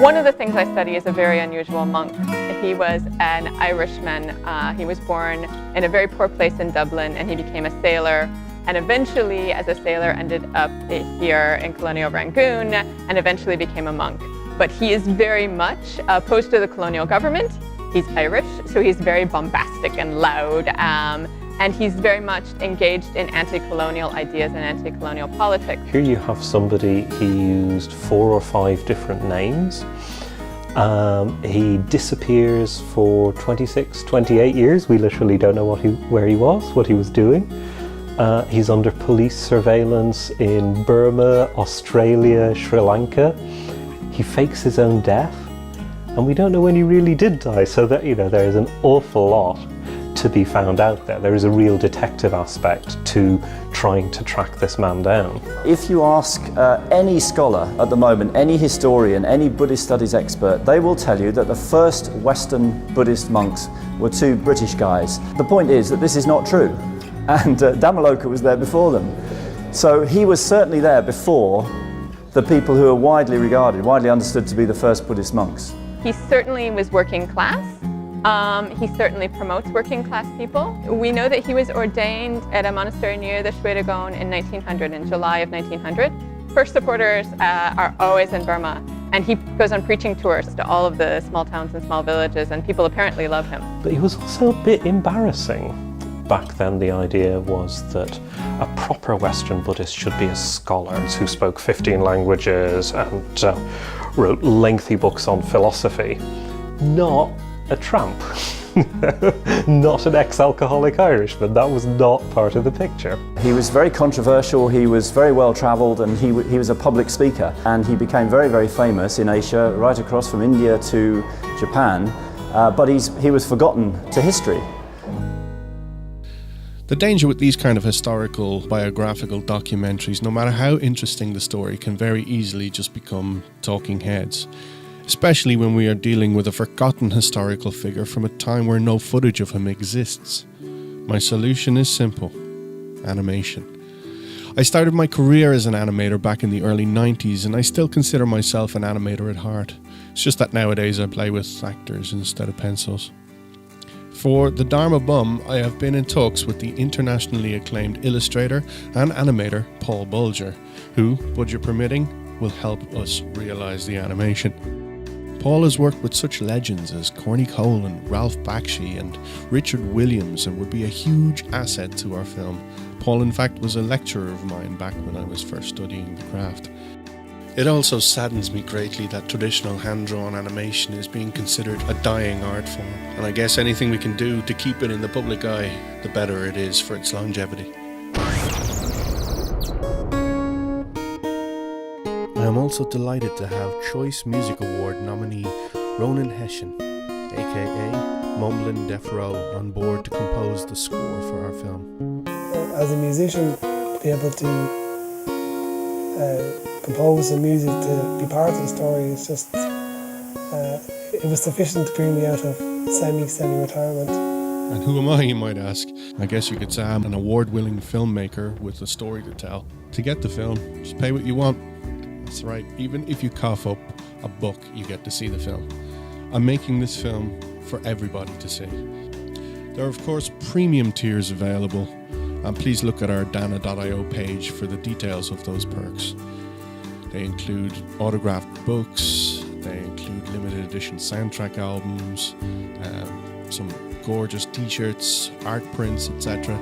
One of the things I study is a very unusual monk. He was an Irishman. He was born in a very poor place in Dublin, and he became a sailor, and eventually as a sailor ended up here in colonial Rangoon and eventually became a monk. But he is very much opposed to the colonial government. He's Irish, so he's very bombastic and loud, and he's very much engaged in anti-colonial ideas and anti-colonial politics. Here you have somebody, he used 4 or 5 different names. He disappears for 26, 28 years. We literally don't know where he was, what he was doing. He's under police surveillance in Burma, Australia, Sri Lanka. He fakes his own death, and we don't know when he really did die, so that, you know, there is an awful lot to be found out there. There is a real detective aspect to trying to track this man down. If you ask any scholar at the moment, any historian, any Buddhist studies expert, they will tell you that the first Western Buddhist monks were 2 British guys. The point is that this is not true, and Dhammaloka was there before them. So he was certainly there before the people who are widely regarded, widely understood to be the first Buddhist monks. He certainly was working class. He certainly promotes working class people. We know that he was ordained at a monastery near the Shwedagon in 1900, in July of 1900. First supporters are always in Burma, and he goes on preaching tours to all of the small towns and small villages, and people apparently love him. But he was also a bit embarrassing. Back then the idea was that a proper Western Buddhist should be a scholar who spoke 15 languages and wrote lengthy books on philosophy, not a tramp, not an ex-alcoholic Irishman. That was not part of the picture. He was very controversial, he was very well travelled, and he was a public speaker, and he became very, very famous in Asia, right across from India to Japan, but he was forgotten to history. The danger with these kind of historical, biographical documentaries, no matter how interesting the story, can very easily just become talking heads. Especially when we are dealing with a forgotten historical figure from a time where no footage of him exists. My solution is simple: animation. I started my career as an animator back in the early 90s, and I still consider myself an animator at heart. It's just that nowadays I play with actors instead of pencils. For the Dharma Bum, I have been in talks with the internationally acclaimed illustrator and animator Paul Bulger, who, budget permitting, will help us realise the animation. Paul has worked with such legends as Corny Cole and Ralph Bakshi and Richard Williams, and would be a huge asset to our film. Paul, in fact, was a lecturer of mine back when I was first studying the craft. It also saddens me greatly that traditional hand-drawn animation is being considered a dying art form, and I guess anything we can do to keep it in the public eye, the better it is for its longevity. I am also delighted to have Choice Music Award nominee Ronan Hession, aka Mumblin Death Row, on board to compose the score for our film. As a musician, to be able to compose the music, to be part of the story, it's just, it was sufficient to bring me out of semi-retirement. And who am I, you might ask? I guess you could say I'm an award-winning filmmaker with a story to tell. To get the film, just pay what you want. That's right, even if you cough up a book, you get to see the film. I'm making this film for everybody to see. There are of course premium tiers available, and please look at our dana.io page for the details of those perks. They include autographed books, they include limited edition soundtrack albums, some gorgeous t-shirts, art prints, etc.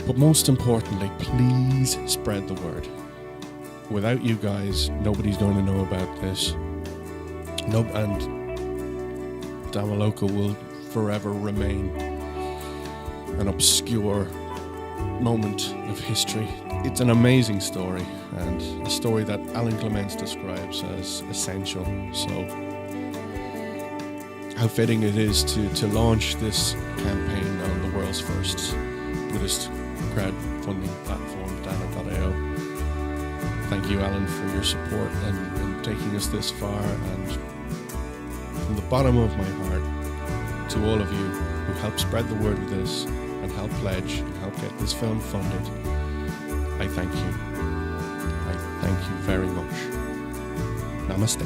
But most importantly, please spread the word. Without you guys, nobody's going to know about this. And Dhammaloka will forever remain an obscure moment of history. It's an amazing story, and a story that Alan Clements describes as essential. So, how fitting it is to launch this campaign on the world's first Buddhist crowdfunding platform, Dana.io. Thank you, Alan, for your support and taking us this far, and from the bottom of my heart, to all of you who help spread the word of this and help pledge and help get this film funded, I thank you. I thank you very much. Namaste.